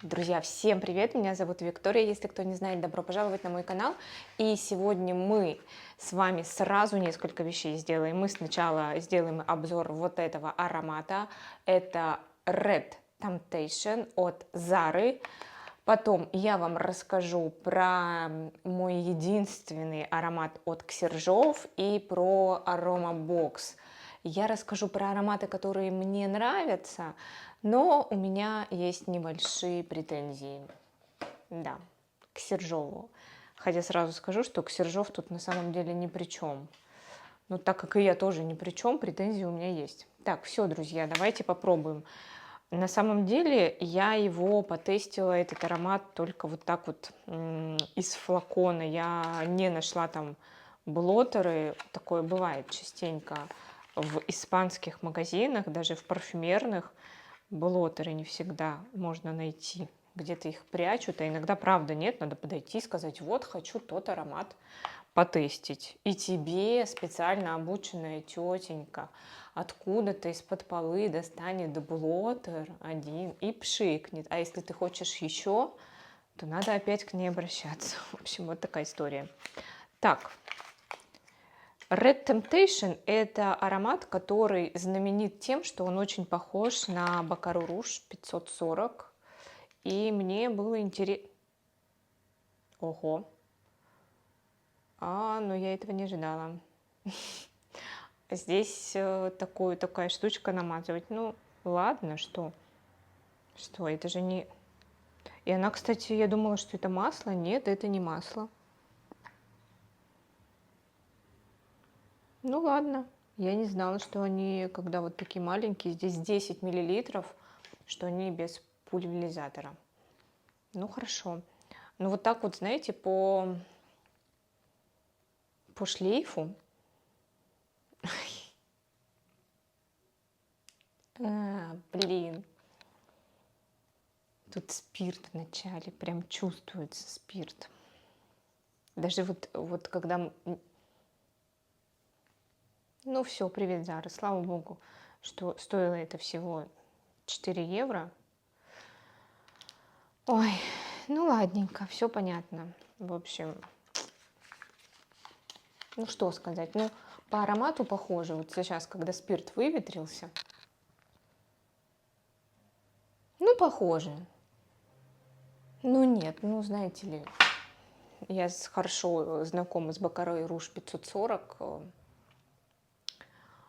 Друзья, всем привет! Меня зовут Виктория, если кто не знает, добро пожаловать на мой канал. И сегодня мы с вами сразу несколько вещей сделаем. Мы сначала сделаем обзор вот этого аромата. Это Red Temptation от Zara. Потом я вам расскажу про мой единственный аромат от Ксержов и про Aromabox. Я расскажу про ароматы, которые мне нравятся, но у меня есть небольшие претензии, да, к Ксержову. Хотя сразу скажу, что Ксержов тут на самом деле ни при чем. Но так как и я тоже ни при чем, претензии у меня есть. Так, все, друзья, давайте попробуем. На самом деле я его потестила, этот аромат, только вот так вот из флакона. Я не нашла там блотеры, такое бывает частенько в испанских магазинах, даже в парфюмерных. Блотеры не всегда можно найти. Где-то их прячут, а иногда правда нет, надо подойти и сказать: вот, хочу тот аромат потестить. И тебе специально обученная тетенька откуда-то из-под полы достанет блотер один и пшикнет. А если ты хочешь еще, то надо опять к ней обращаться. В общем, вот такая история. Так, Red Temptation – это аромат, который знаменит тем, что он очень похож на Baccarat Rouge 540. И мне было интересно... Ого! Но я этого не ожидала. Здесь такая штучка намазывать. Ну, ладно, что? Что, это же не... И она, кстати, я думала, что это масло. Нет, это не масло. Ну, ладно. Я не знала, что они, когда вот такие маленькие, здесь 10 миллилитров, что они без пульверизатора. Ну, хорошо. Ну, вот так вот, знаете, по шлейфу. Блин. Тут спирт в начале, прям чувствуется спирт. Даже вот когда... Ну все, привет, Зара, слава богу, что стоило это всего 4 евро. Ой, ну ладненько, все понятно. В общем, ну что сказать, ну по аромату похоже. Вот сейчас, когда спирт выветрился, ну похоже. Ну нет, ну знаете ли, я хорошо знакома с Baccarat Rouge 540.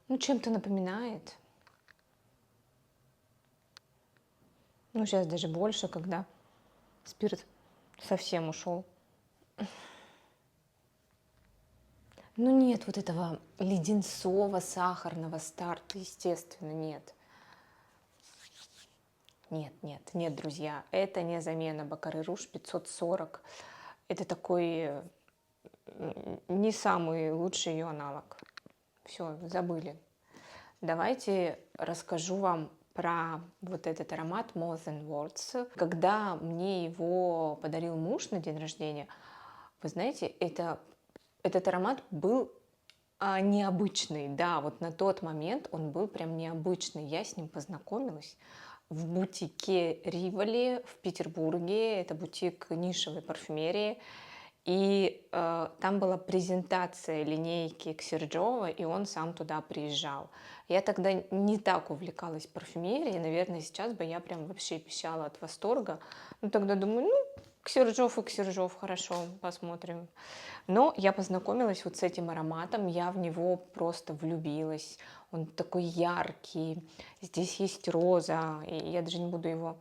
Ну, чем-то напоминает. Ну, сейчас даже больше, когда спирт совсем ушел. Ну, нет вот этого леденцового сахарного старта, естественно, нет. Нет, друзья, это не замена Baccarat Rouge 540. Это такой не самый лучший ее аналог. Все, забыли. Давайте расскажу вам про вот этот аромат More Than Words. Когда мне его подарил муж на день рождения, вы знаете, этот аромат был необычный. Да, вот на тот момент он был прям необычный. Я с ним познакомилась в бутике Риволи в Петербурге. Это бутик нишевой парфюмерии. И там была презентация линейки Ксерджова, и он сам туда приезжал. Я тогда не так увлекалась парфюмерией, наверное, сейчас бы я прям вообще пищала от восторга. Ну, тогда думаю, ну, Ксерджов и Ксерджов, хорошо, посмотрим. Но я познакомилась вот с этим ароматом, я в него просто влюбилась. Он такой яркий, здесь есть роза, и я даже не буду его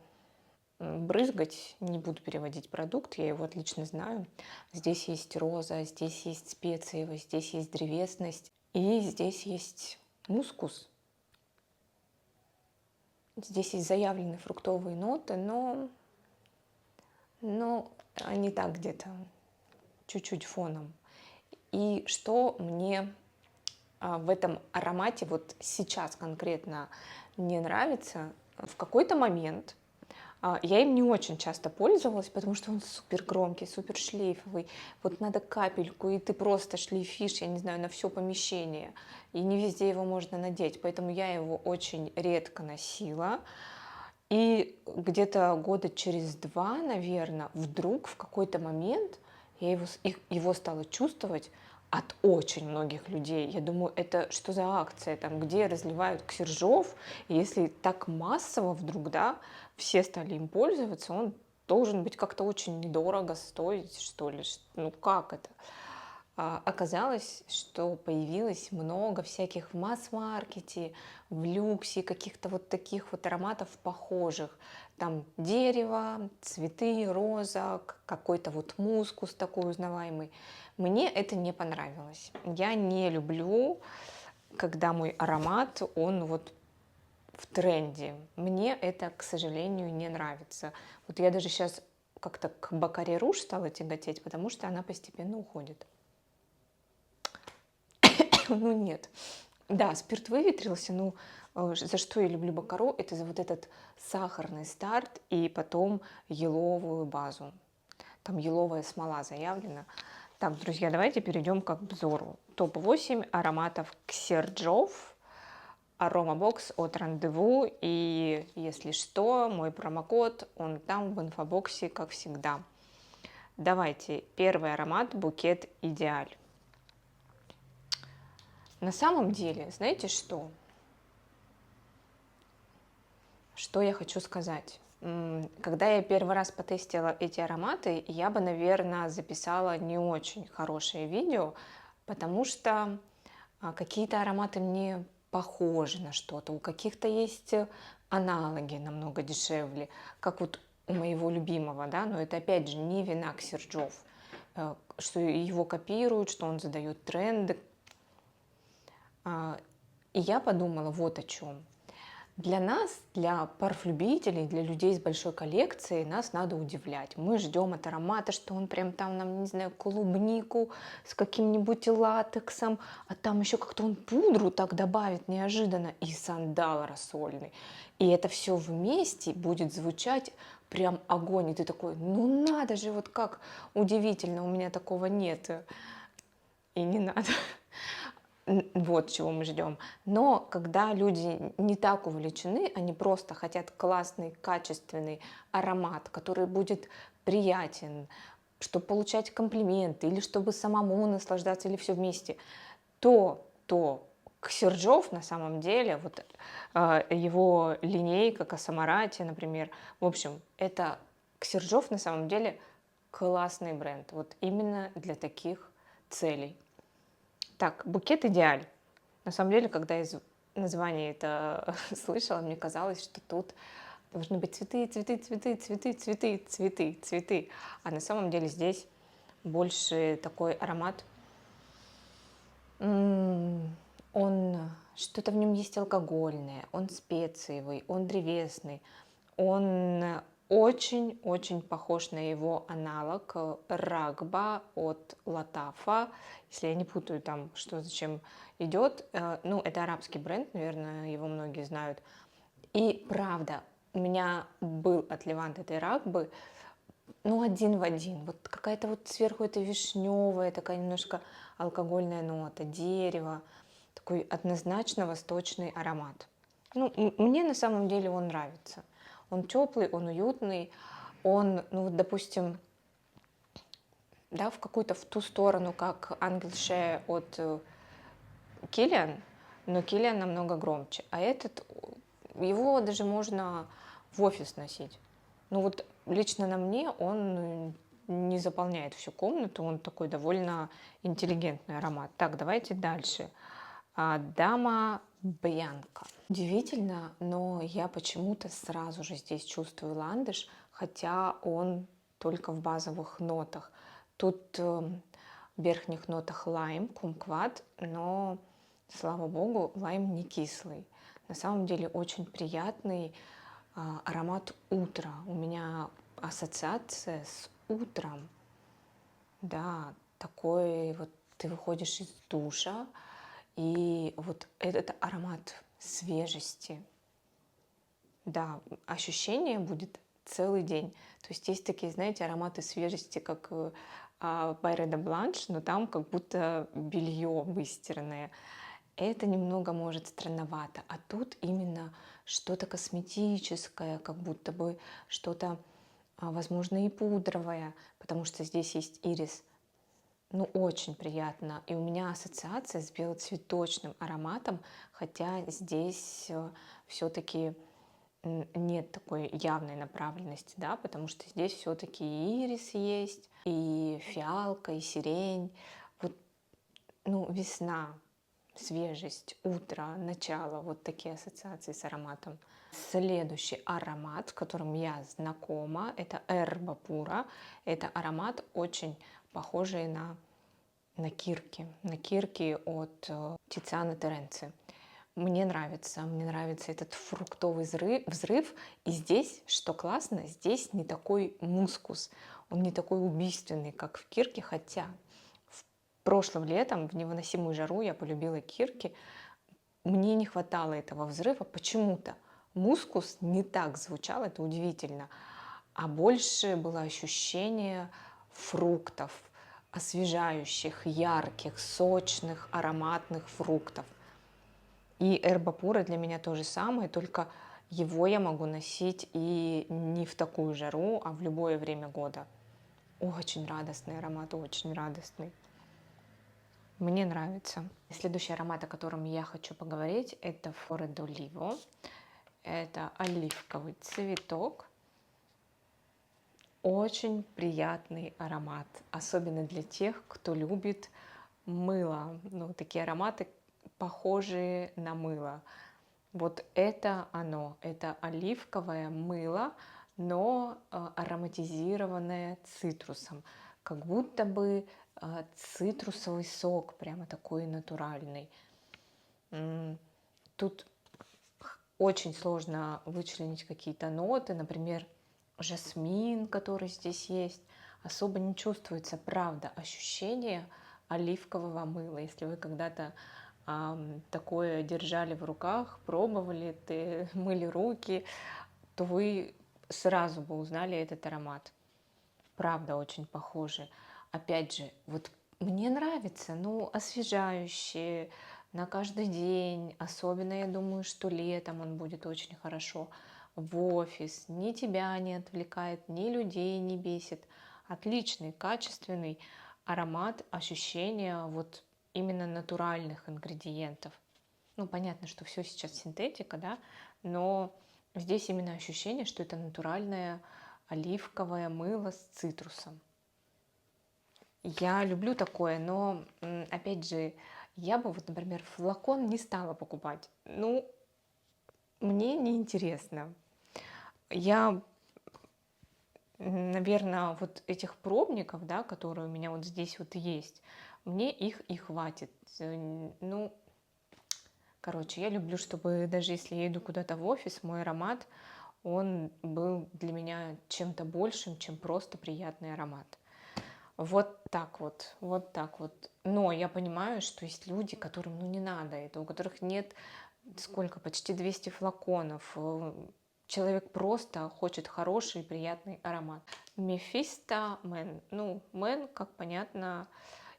брызгать, не буду переводить продукт, я его отлично знаю. Здесь есть роза, здесь есть специевость, здесь есть древесность, и здесь есть мускус. Здесь есть заявленные фруктовые ноты, но они так где-то чуть-чуть фоном. И что мне в этом аромате вот сейчас конкретно не нравится, в какой-то момент я им не очень часто пользовалась, потому что он супер громкий, супер шлейфовый. Вот надо капельку, и ты просто шлейфишь, я не знаю, на все помещение. И не везде его можно надеть, поэтому я его очень редко носила. И где-то года через 2, наверное, вдруг в какой-то момент я его стала чувствовать от очень многих людей. Я думаю, это что за акция, там, где разливают Ксержов, и если так массово вдруг, да, все стали им пользоваться, он должен быть как-то очень недорого стоить, что ли. Ну как это? Оказалось, что появилось много всяких в масс-маркете, в люксе, каких-то вот таких вот ароматов похожих. Там дерево, цветы, роза, какой-то вот мускус такой узнаваемый. Мне это не понравилось. Я не люблю, когда мой аромат, он вот в тренде. Мне это, к сожалению, не нравится. Вот я даже сейчас как-то к Бакари Руж стала тяготеть, потому что она постепенно уходит. Ну нет. Да, спирт выветрился, ну за что я люблю Бакару, это за вот этот сахарный старт и потом еловую базу. Там еловая смола заявлена. Так, друзья, давайте перейдем к обзору. Топ-8 ароматов Ксерджов, аромабокс от Рандеву. И если что, мой промокод, он там в инфобоксе, как всегда. Давайте, первый аромат Букет Идеаль. На самом деле, знаете что? Что я хочу сказать? Когда я первый раз потестила эти ароматы, я бы, наверное, записала не очень хорошее видео, потому что какие-то ароматы мне похожи на что-то, у каких-то есть аналоги намного дешевле, как вот у моего любимого, да, но это опять же не вина Ксерджов, что его копируют, что он задает тренды. И я подумала вот о чем. Для нас, для парфлюбителей, для людей с большой коллекцией, нас надо удивлять. Мы ждем от аромата, что он прям там нам, не знаю, клубнику с каким-нибудь латексом, а там еще как-то он пудру так добавит неожиданно и сандал рассольный. И это все вместе будет звучать прям огонь. И ты такой, ну надо же, вот как удивительно, у меня такого нет. И не надо. Вот чего мы ждем. Но когда люди не так увлечены, они просто хотят классный, качественный аромат, который будет приятен, чтобы получать комплименты, или чтобы самому наслаждаться, или все вместе, то Ксерджов на самом деле, вот его линейка Косомарати, например, в общем, это Ксерджов на самом деле классный бренд, вот именно для таких целей. Так, Букет Идеаль. На самом деле, когда из названия это слышала, мне казалось, что тут должны быть цветы, цветы, цветы, цветы, цветы, цветы, цветы. А на самом деле здесь больше такой аромат. Он, что-то в нем есть алкогольное, он специевый, он древесный, он очень-очень похож на его аналог Рагба от Латафа, если я не путаю там, что зачем идет. Ну, это арабский бренд, наверное, его многие знают. И правда, у меня был от Левант этой Рагбы, ну, один в один. Вот какая-то вот сверху это вишневая, такая немножко алкогольная нота, дерево, такой однозначно восточный аромат. Ну, мне на самом деле он нравится. Он теплый, он уютный, он, ну вот, допустим, да, в какую-то в ту сторону, как Ангел Ше от Киллиан, но Киллиан намного громче. А этот, его даже можно в офис носить. Ну вот лично на мне он не заполняет всю комнату, он такой довольно интеллигентный аромат. Так, давайте дальше. Дама Бьянка. Удивительно, но я почему-то сразу же здесь чувствую ландыш, хотя он только в базовых нотах. Тут в верхних нотах лайм, кумкват, но, слава богу, лайм не кислый. На самом деле очень приятный аромат утра. У меня ассоциация с утром. Да, такой вот ты выходишь из душа, и вот этот аромат свежести, да, ощущение будет целый день. То есть есть такие, знаете, ароматы свежести, как Байре де Бланш, но там как будто белье выстиранное. это немного может странновато. А тут именно что-то косметическое, как будто бы что-то, возможно, и пудровое, потому что здесь есть ирис. Ну, очень приятно. И у меня ассоциация с белоцветочным ароматом, хотя здесь все-таки нет такой явной направленности, да, потому что здесь все-таки и ирис есть, и фиалка, и сирень. Вот, ну, весна, свежесть, утро, начало, вот такие ассоциации с ароматом. Следующий аромат, с которым я знакома, это Эрба Пура. Это аромат очень похожий на кирки от Тициана Теренци. Мне нравится этот фруктовый взрыв. И здесь, что классно, здесь не такой мускус, он не такой убийственный, как в кирке, хотя прошлым летом в невыносимую жару я полюбила кирки. Мне не хватало этого взрыва почему-то. Мускус не так звучал, это удивительно, а больше было ощущение фруктов, освежающих, ярких, сочных, ароматных фруктов. И эрба пура для меня то же самое, только его я могу носить и не в такую жару, а в любое время года. Очень радостный аромат, очень радостный. Мне нравится. Следующий аромат, о котором я хочу поговорить, это Форе d'Olivo. Это оливковый цветок. Очень приятный аромат, особенно для тех, кто любит мыло. Ну, такие ароматы, похожие на мыло. Вот это оно, это оливковое мыло, но ароматизированное цитрусом. Как будто бы цитрусовый сок, прямо такой натуральный. Тут очень сложно вычленить какие-то ноты, например, жасмин, который здесь есть. Особо не чувствуется, правда, ощущение оливкового мыла. Если вы когда-то такое держали в руках, пробовали, мыли руки, то вы сразу бы узнали этот аромат. Правда, очень похожи. Опять же, вот мне нравится, ну, освежающие на каждый день. Особенно, я думаю, что летом он будет очень хорошо в офис. Ни тебя не отвлекает, ни людей не бесит. Отличный, качественный аромат, ощущение вот именно натуральных ингредиентов. Ну, понятно, что все сейчас синтетика, да, но здесь именно ощущение, что это натуральное оливковое мыло с цитрусом. Я люблю такое, но, опять же, я бы вот, например, флакон не стала покупать. Ну, мне неинтересно. Я, наверное, вот этих пробников, да, которые у меня вот здесь вот есть, мне их и хватит. Ну, короче, я люблю, чтобы даже если я иду куда-то в офис, мой аромат, он был для меня чем-то большим, чем просто приятный аромат. Вот так вот, вот так вот. Но я понимаю, что есть люди, которым ну не надо это, у которых нет сколько, почти 200 флаконов. Человек просто хочет хороший и приятный аромат. Мефисто Мэн. Ну, Мэн, как понятно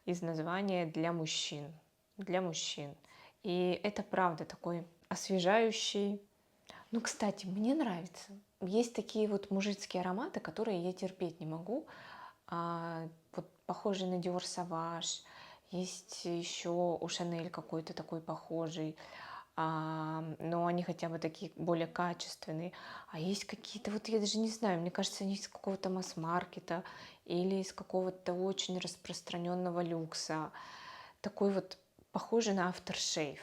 из названия, для мужчин. Для мужчин. И это правда такой освежающий. Ну, кстати, мне нравится. Есть такие вот мужицкие ароматы, которые я терпеть не могу. Вот похожий на Dior Sauvage. Есть еще у Шанель какой-то такой похожий. Но они хотя бы такие более качественные. А есть какие-то, вот я даже не знаю, мне кажется, они из какого-то масс-маркета или из какого-то очень распространенного люкса. Такой вот похожий на Aftershave.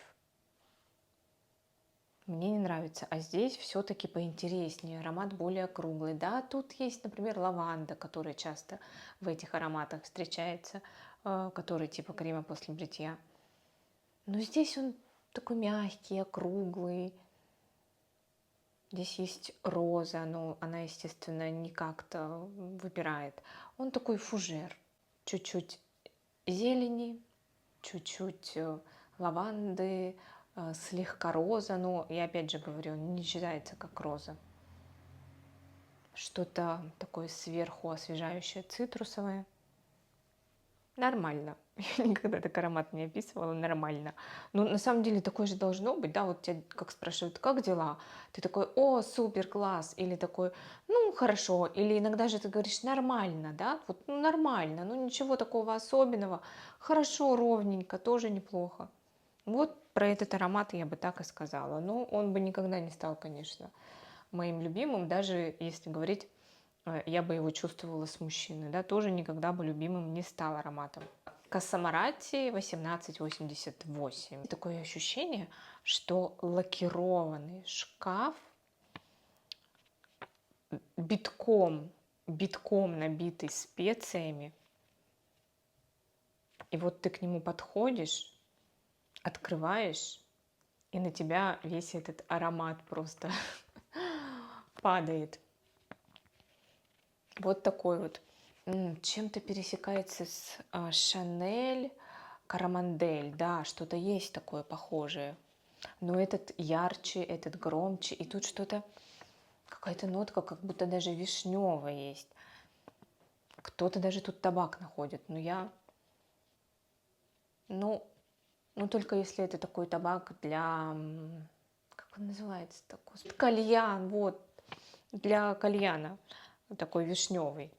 Мне не нравится. А здесь все-таки поинтереснее, аромат более круглый. Да, тут есть, например, лаванда, которая часто в этих ароматах встречается, который типа крема после бритья. Но здесь он такой мягкий, округлый. Здесь есть роза, но она, естественно, не как-то выпирает. Он такой фужер. Чуть-чуть зелени, чуть-чуть лаванды, слегка роза. Но я опять же говорю, не считается как роза. Что-то такое сверху освежающее, цитрусовое. Нормально. Я никогда так аромат не описывала нормально. Но на самом деле такое же должно быть, да, вот тебя как спрашивают, как дела? Ты такой, о, супер, класс, или такой, ну, хорошо, или иногда же ты говоришь нормально, да, вот, ну, нормально, ну, ничего такого особенного, хорошо, ровненько, тоже неплохо. Вот про этот аромат я бы так и сказала. Но он бы никогда не стал, конечно, моим любимым, даже если говорить, я бы его чувствовала с мужчиной, да, тоже никогда бы любимым не стал ароматом. Косомарати 1888. Такое ощущение, что лакированный шкаф битком набитый специями, и вот ты к нему подходишь, открываешь, и на тебя весь этот аромат просто падает. Вот такой вот. Чем-то пересекается с Шанель, Карамандель, да, что-то есть такое похожее. Но этот ярче, этот громче, и тут что-то, какая-то нотка, как будто даже вишневая есть. Кто-то даже тут табак находит, но ну, ну только если это такой табак для, как он называется такой, кальян, вот, для кальяна, такой вишневый.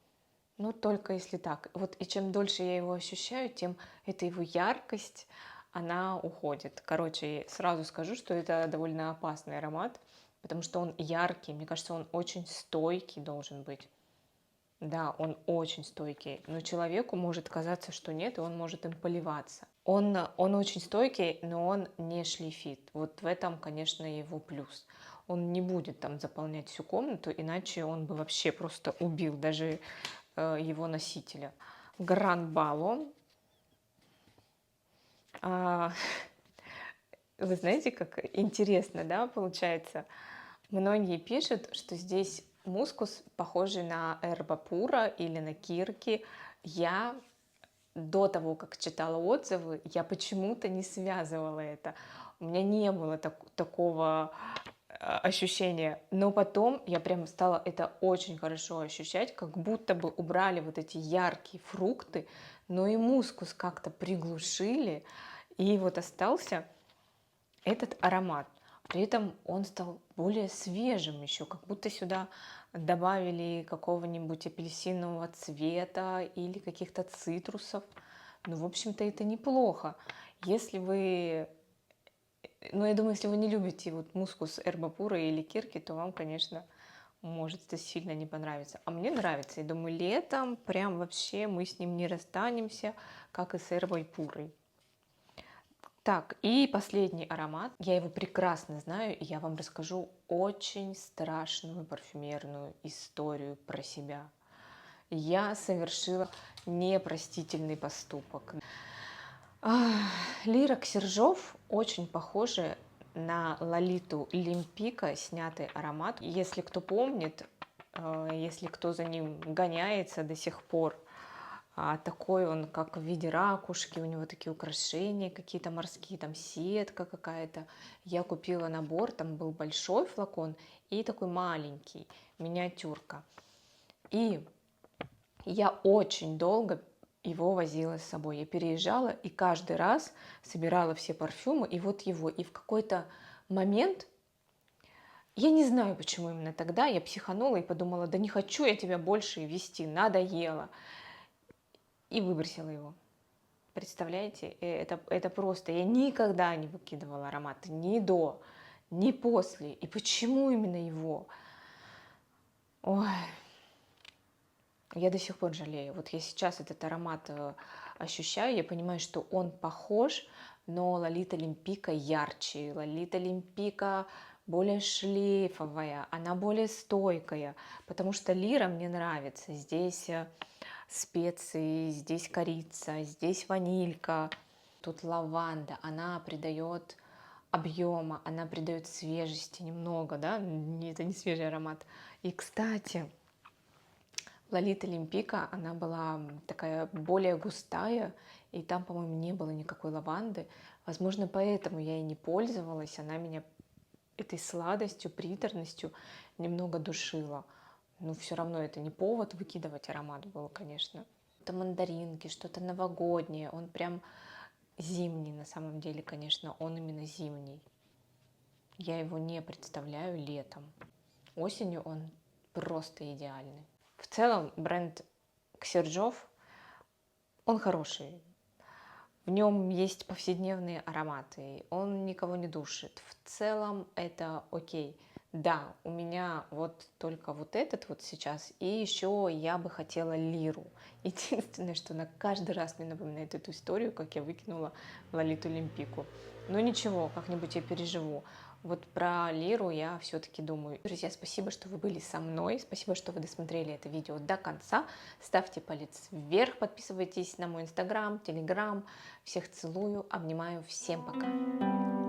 Ну, только если так. Вот и чем дольше я его ощущаю, тем эта его яркость, она уходит. Короче, сразу скажу, что это довольно опасный аромат, потому что он яркий. Мне кажется, он очень стойкий должен быть. Да, он очень стойкий, но человеку может казаться, что нет, и он может им поливаться. Он очень стойкий, но он не шлейфит. Вот в этом, конечно, его плюс. Он не будет там заполнять всю комнату, иначе он бы вообще просто убил даже его носителя. Гран Бало. Вы знаете, как интересно, да, получается? Многие пишут, что здесь мускус похожий на эрба пура или на кирки. Я до того, как читала отзывы, я почему-то не связывала это. У меня не было такого ощущения. Но потом я прям стала это очень хорошо ощущать, как будто бы убрали вот эти яркие фрукты, но и мускус как-то приглушили, и вот остался этот аромат. При этом он стал более свежим еще, как будто сюда добавили какого-нибудь апельсинового цвета или каких-то цитрусов. Ну, в общем-то, это неплохо. Если вы, ну, я думаю, если вы не любите вот мускус эрбапура или кирки, то вам, конечно, может это сильно не понравится. А мне нравится. Я думаю, летом прям вообще мы с ним не расстанемся, как и с эрбой пурой. Так, и последний аромат. Я его прекрасно знаю, и я вам расскажу очень страшную парфюмерную историю про себя. Я совершила непростительный поступок. Лира Ксержов очень похожи на Лолиту Лимпика, снятый аромат. Если кто помнит, если кто за ним гоняется до сих пор, такой он, как в виде ракушки, у него такие украшения какие-то морские, там сетка какая-то. Я купила набор, там был большой флакон и такой маленький, миниатюрка. И я очень долго его возила с собой. Я переезжала и каждый раз собирала все парфюмы, и вот его. И в какой-то момент, я не знаю, почему именно тогда, я психанула и подумала, да не хочу я тебя больше вести, надоело. И выбросила его. Представляете, это просто, я никогда не выкидывала ароматы, ни до, ни после. И почему именно его? Ой, я до сих пор жалею. Вот я сейчас этот аромат ощущаю, я понимаю, что он похож, но Лолита Лимпика ярче, Лолита Лимпика более шлейфовая, она более стойкая, потому что Лира мне нравится. Здесь специи, здесь корица, здесь ванилька, тут лаванда, она придает объема, она придает свежести немного, да, это не свежий аромат. И, кстати, Лолита Лимпика, она была такая более густая, и там, по-моему, не было никакой лаванды. Возможно, поэтому я и не пользовалась, она меня этой сладостью, приторностью немного душила. Но все равно это не повод выкидывать аромат был, конечно. Это мандаринки, что-то новогоднее. Он прям зимний на самом деле, конечно, он именно зимний. Я его не представляю летом. Осенью он просто идеальный. В целом бренд Ксержов, он хороший. В нем есть повседневные ароматы, он никого не душит. В целом это окей. Да, у меня вот только вот этот вот сейчас, и еще я бы хотела лиру. Единственное, что она каждый раз мне напоминает эту историю, как я выкинула Лолиту Олимпику. Но ничего, как-нибудь я переживу. Вот про лиру я все-таки думаю. Друзья, спасибо, что вы были со мной, спасибо, что вы досмотрели это видео до конца. Ставьте палец вверх, подписывайтесь на мой инстаграм, телеграм. Всех целую, обнимаю, всем пока.